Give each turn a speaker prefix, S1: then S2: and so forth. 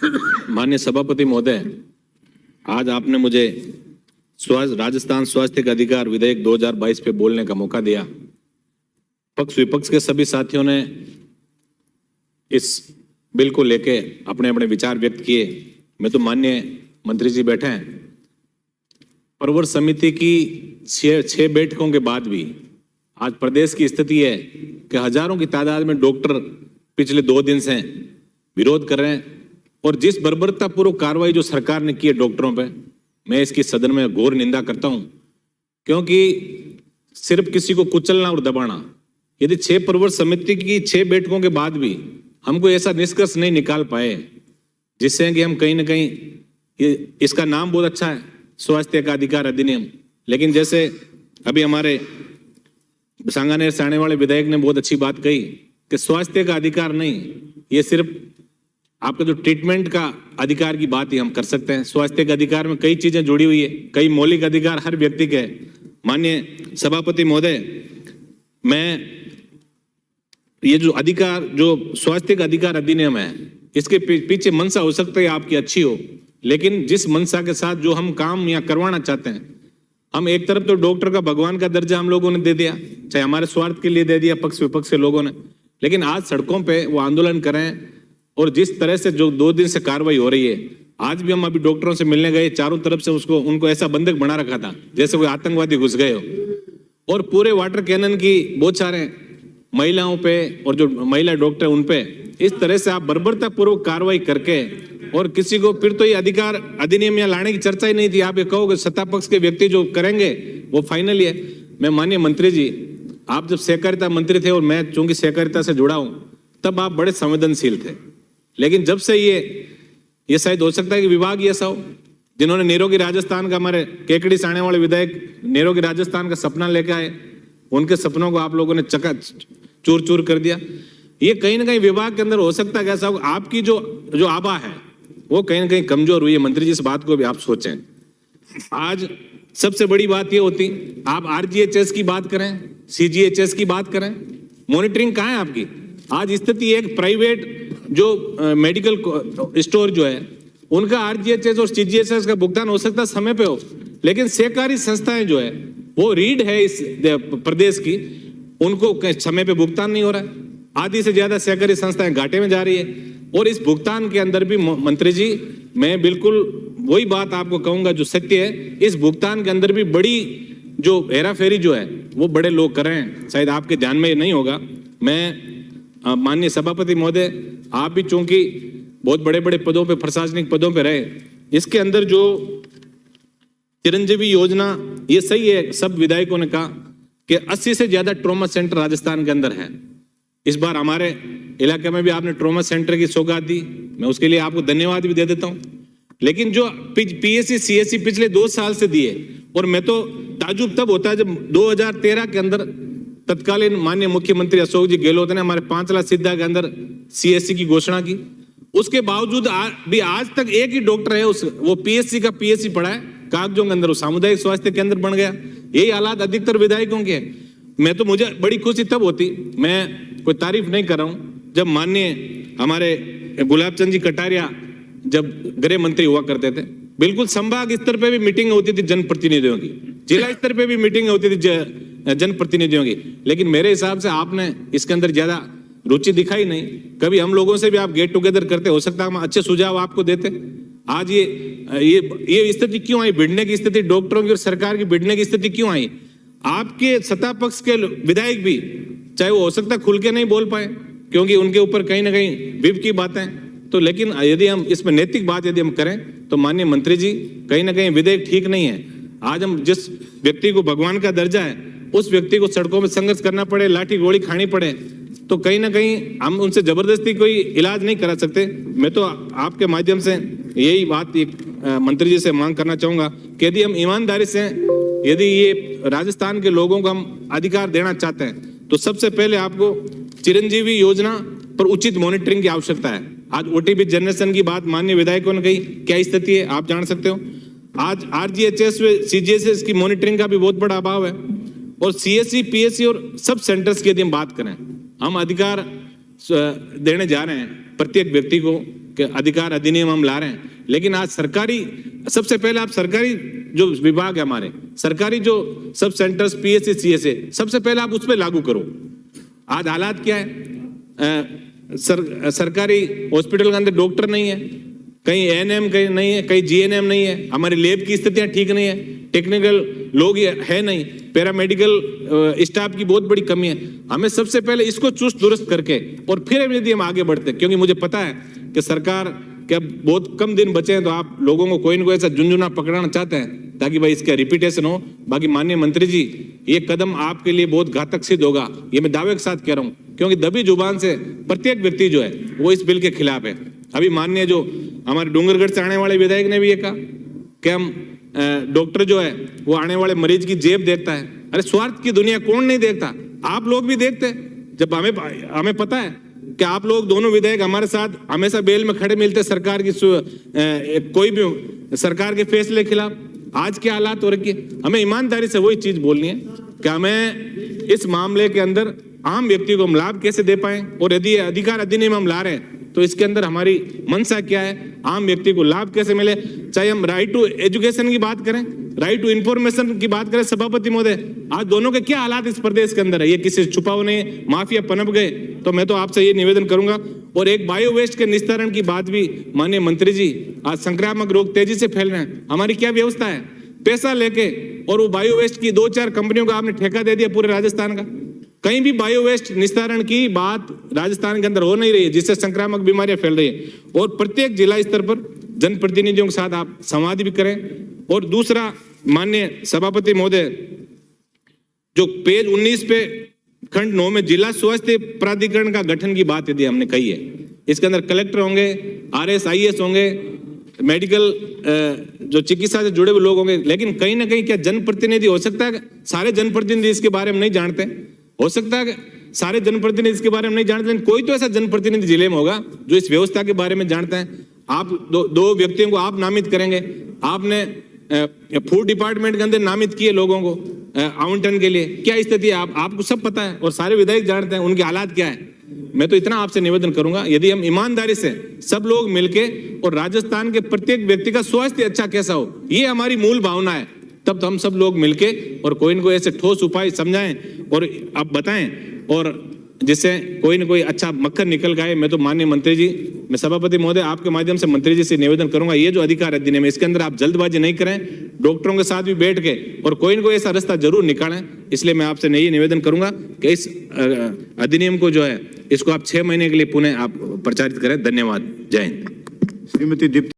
S1: माननीय सभापति महोदय, आज आपने मुझे राजस्थान स्वास्थ्य का अधिकार विधेयक 2022 पे बोलने का मौका दिया। पक्ष विपक्ष के सभी साथियों ने इस बिल को लेके अपने अपने विचार व्यक्त किए। मैं तो माननीय मंत्री जी बैठे हैं, प्रवर समिति की छह बैठकों के बाद भी आज प्रदेश की स्थिति है कि हजारों की तादाद में डॉक्टर पिछले 2 दिन से विरोध कर रहे हैं। और जिस बर्बरतापूर्वक कार्रवाई जो सरकार ने की है डॉक्टरों पे, मैं इसकी सदन में घोर निंदा करता हूं। क्योंकि सिर्फ किसी को कुचलना और दबाना, यदि 6 प्रवर समिति की 6 बैठकों के बाद भी हमको ऐसा निष्कर्ष नहीं निकाल पाए जिससे कि हम कहीं ना कहीं, इसका नाम बहुत अच्छा है स्वास्थ्य का अधिकार अधिनियम, लेकिन जैसे अभी हमारे सांगानेर से आने वाले विधायक ने बहुत अच्छी बात कही कि स्वास्थ्य का अधिकार नहीं, ये सिर्फ आपका जो ट्रीटमेंट का अधिकार की बात ही हम कर सकते हैं। स्वास्थ्य के अधिकार में कई चीजें जुड़ी हुई है, कई मौलिक अधिकार हर व्यक्ति के हैं। माननीय सभापति महोदय, मैं ये जो अधिकार, जो स्वास्थ्य का अधिकार अधिनियम है, इसके पीछे मंशा हो सकता है आपकी अच्छी हो, लेकिन जिस मंशा के साथ जो हम काम यहाँ करवाना चाहते हैं, हम एक तरफ तो डॉक्टर का भगवान का दर्जा हम लोगों ने दे दिया, चाहे हमारे स्वार्थ के लिए दे दिया पक्ष विपक्ष के लोगों ने, लेकिन आज सड़कों पे वो आंदोलन करें और जिस तरह से जो 2 दिन से कार्रवाई हो रही है, आज भी हम अभी डॉक्टरों से मिलने गए, चारों तरफ से उनको ऐसा बंधक बना रखा था जैसे कोई आतंकवादी घुस गए हो। और पूरे वाटर कैनन की बौछारें महिलाओं पे और जो महिला डॉक्टर उन पे इस तरह से आप बर्बरता पूर्वक कार्रवाई करके, और किसी को फिर तो ये अधिकार अधिनियम यहाँ लाने की चर्चा ही नहीं थी। आप ये कहोगे सत्ता पक्ष के व्यक्ति जो करेंगे वो फाइनली है। मैं माननीय मंत्री जी, आप जब सहकारिता मंत्री थे और मैं चूंकि सहकारिता से जुड़ा हूं, तब आप बड़े संवेदनशील थे, लेकिन जब से ये शायद हो सकता है कि विभाग ऐसा हो जिन्होंने निरोगी राजस्थान का, हमारे केकड़ी से आने वाले विधायक निरोगी राजस्थान का सपना लेके आए, उनके सपनों को आप लोगों ने चूर चूर कर दिया। ये कहीं ना कहीं विभाग के अंदर हो सकता है कि ऐसा हो, आपकी जो आभा है वो कहीं ना कहीं कमजोर हुई है। मंत्री जी, इस बात को भी आप सोचें। आज सबसे बड़ी बात ये होती, आप RGHS की बात करें, CGHS की बात करें, मॉनिटरिंग कहाँ है आपकी? आज स्थिति एक प्राइवेट जो मेडिकल स्टोर जो है उनका RGHS और CGHS का भुगतान हो सकता है समय पे हो, लेकिन सहकारी संस्थाएं जो है वो रीढ़ है इस प्रदेश की, उनको समय पे भुगतान नहीं हो रहा है। आधी से ज्यादा सहकारी संस्थाएं घाटे में जा रही है। और इस भुगतान के अंदर भी मंत्री जी, मैं बिल्कुल वही बात आपको कहूंगा जो सत्य है, इस भुगतान के अंदर भी बड़ी जो हेराफेरी जो है वो बड़े लोग कर रहे हैं, शायद आपके ध्यान में नहीं होगा। मैं माननीय सभापति महोदय, आप भी चूंकि बहुत बड़े बड़े पदों पे, प्रशासनिक पदों पे रहे, इसके अंदर जो चिरंजीवी योजना, ये सही है, सब विधायकों ने कहा कि 80 से ज्यादा ट्रॉमा सेंटर राजस्थान के अंदर है। इस बार हमारे इलाके में भी आपने ट्रॉमा सेंटर की सौगात दी, मैं उसके लिए आपको धन्यवाद भी दे देता हूं। लेकिन जो PSC CSC पिछले 2 साल से दिए, और मैं तो ताजुब तब होता है जब 2013 के अंदर तत्कालीन माननीय मुख्यमंत्री अशोक जी गहलोत ने हमारे 5 सिद्धा के अंदर CSC की घोषणा की। उसके बावजूद भी आज तक एक ही डॉक्टर है, वो PSC का PSC पढ़ा है कागजों के अंदर, वो सामुदायिक स्वास्थ्य केंद्र बन गया। यही हालात अधिकतर विधायकों के हैं। मैं तो, मुझे बड़ी खुशी तब होती, मैं कोई तारीफ नहीं कर रहा हूं, जब माननीय हमारे गुलाब चंद जी कटारिया जब गृह मंत्री हुआ करते थे, बिल्कुल संभाग स्तर पे भी मीटिंग होती थी जनप्रतिनिधियों की, जिला स्तर पे भी मीटिंग होती थी जनप्रतिनिधियों की, लेकिन मेरे हिसाब से आपने इसके अंदर ज्यादा रुचि दिखाई नहीं। कभी हम लोगों से भी आप गेट टुगेदर करते, हो सकता है हम अच्छे सुझाव आपको देते। आज ये स्थिति क्यों आई, भिड़ने की स्थिति डॉक्टरों की और सरकार की भिड़ने की स्थिति क्यों आई? आपके सत्ता पक्ष के विधायक भी, चाहे वो हो सकता है खुल के नहीं बोल पाए क्योंकि उनके ऊपर कहीं ना कहीं विप की बातें, तो लेकिन यदि हम इसमें नैतिक बात यदि हम करें तो माननीय मंत्री जी, कहीं ना कहीं विधेयक ठीक नहीं है। आज हम जिस व्यक्ति को भगवान का दर्जा है, उस व्यक्ति को सड़कों में संघर्ष करना पड़े, लाठी गोली खानी पड़े, तो कहीं ना कहीं हम उनसे जबरदस्ती कोई इलाज नहीं करा सकते। मैं तो आपके माध्यम से यही बात मंत्री जी से मांग करना चाहूंगा कि यदि हम ईमानदारी से, यदि ये राजस्थान के लोगों को हम अधिकार देना चाहते हैं, तो सबसे पहले आपको चिरंजीवी योजना पर उचित मॉनिटरिंग की आवश्यकता है। आज OTP जनरेशन की बात माननीय विधायकों ने कही, क्या स्थिति है आप जान सकते हो। आज RGHS व CGHS की मॉनिटरिंग का भी बहुत बड़ा अभाव है। और CSC PSC और सब सेंटर्स की यदि हम बात करें, हम अधिकार देने जा रहे हैं प्रत्येक व्यक्ति को कि अधिकार अधिनियम हम ला रहे हैं, लेकिन आज सरकारी, सबसे पहले आप सरकारी जो विभाग है हमारे, सरकारी जो सब सेंटर्स PSC CSA, सबसे पहले आप उस पर लागू करो। आज हालात क्या है, सरकारी हॉस्पिटल के अंदर डॉक्टर नहीं है, कहीं ANM कहीं नहीं है, कहीं GNM नहीं है, हमारे लैब की स्थितियां ठीक नहीं है, टेक्निकल लोग है नहीं, पैरामेडिकल स्टाफ की बहुत बड़ी कमी है। हमें सबसे पहले इसको चुस्त दुरुस्त करके और फिर यदि हम आगे बढ़ते, क्योंकि मुझे पता है कि सरकार के अब बहुत कम दिन बचे हैं, तो आप लोगों को कोई न कोई ऐसा झुंझुना पकड़ाना चाहते हैं ताकि भाई इसका रिपीटेशन हो। बाकी माननीय मंत्री जी, ये कदम आपके लिए बहुत घातक सिद्ध होगा, ये मैं दावे के साथ कह रहा हूँ, क्योंकि दबी जुबान से प्रत्येक व्यक्ति जो है वो इस बिल के खिलाफ है। अभी माननीय जो हमारे डूंगरगढ़ से आने वाले विधायक ने भी ये कहा कि हम डॉक्टर जो है वो आने वाले मरीज की जेब देखता है। अरे स्वार्थ की दुनिया कौन नहीं देखता, आप लोग भी देखते हैं। जब हमें पता है कि आप लोग दोनों विधायक हमारे साथ हमेशा बेल में खड़े मिलते सरकार की कोई भी सरकार के फैसले के खिलाफ। आज के हालात हो रखी है, हमें ईमानदारी से वही चीज बोलनी है कि हमें इस मामले के अंदर आम व्यक्ति को हम लाभ कैसे दे पाए, और यदि अधिकार अधिनियम हम ला रहे हैं तो इसके अंदर हमारी मंशा क्या है, आम व्यक्ति को लाभ कैसे मिले। चाहे हम राइट टू एजुकेशन की बात करें, राइट टू इंफॉर्मेशन की बात करें, सभापति महोदय, आज दोनों के क्या हालात इस प्रदेश के अंदर है, ये किसी छुपा नहीं, माफिया पनप गए। तो मैं तो आपसे ये निवेदन करूंगा। और एक बायो वेस्ट के निस्तारण की बात भी माननीय मंत्री जी, आज संक्रामक रोग तेजी से फैल रहे हैं, हमारी क्या व्यवस्था है, पैसा लेके और वो बायो वेस्ट की 2-4 कंपनियों का आपने ठेका दे दिया पूरे राजस्थान का। कहीं भी बायो वेस्ट निस्तारण की बात राजस्थान के अंदर हो नहीं रही है, जिससे संक्रामक बीमारियां फैल रही है। और प्रत्येक जिला स्तर पर जनप्रतिनिधियों के साथ आप संवाद भी करें। और दूसरा, माननीय सभापति महोदय, जो पेज 19 पे खंड 9 में जिला स्वास्थ्य प्राधिकरण का गठन की बात यदि हमने कही है, इसके अंदर कलेक्टर होंगे, RS IS होंगे, मेडिकल जो चिकित्सा से जुड़े हुए लोग होंगे, लेकिन कहीं ना कहीं क्या जनप्रतिनिधि हो सकता है सारे जनप्रतिनिधि इसके बारे में नहीं जानते, हो सकता है सारे जनप्रतिनिधि इसके बारे में नहीं जानते, लेकिन कोई तो ऐसा जनप्रतिनिधि जिले में होगा जो इस व्यवस्था के बारे में जानता है। आप दो व्यक्तियों को आप नामित करेंगे, आपने फूड डिपार्टमेंट के अंदर नामित किए लोगों को आवंटन के लिए, क्या स्थिति है आपको सब पता है और सारे विधायक जानते हैं उनके हालात क्या है। मैं तो इतना आपसे निवेदन करूंगा, यदि हम ईमानदारी से सब लोग मिलके और राजस्थान के प्रत्येक व्यक्ति का स्वास्थ्य अच्छा कैसा हो, ये हमारी मूल भावना है, तब तो हम सब लोग मिलके और कोई न कोई ऐसे ठोस उपाय समझाएं और आप बताएं, और जिससे कोई न कोई अच्छा मक्खन निकल गए। मैं तो माननीय मंत्री जी, मैं सभापति महोदय आपके माध्यम से मंत्री जी से निवेदन करूंगा, ये जो अधिकार अधिनियम है इसके अंदर आप जल्दबाजी नहीं करें, डॉक्टरों के साथ भी बैठ के और कोई न कोई ऐसा रास्ता जरूर निकालें। इसलिए मैं आपसे ये निवेदन करूंगा कि इस अधिनियम को जो है इसको आप 6 महीने के लिए पुनः आप प्रचारित करें। धन्यवाद। जय हिंद।
S2: श्रीमती दीप्ति।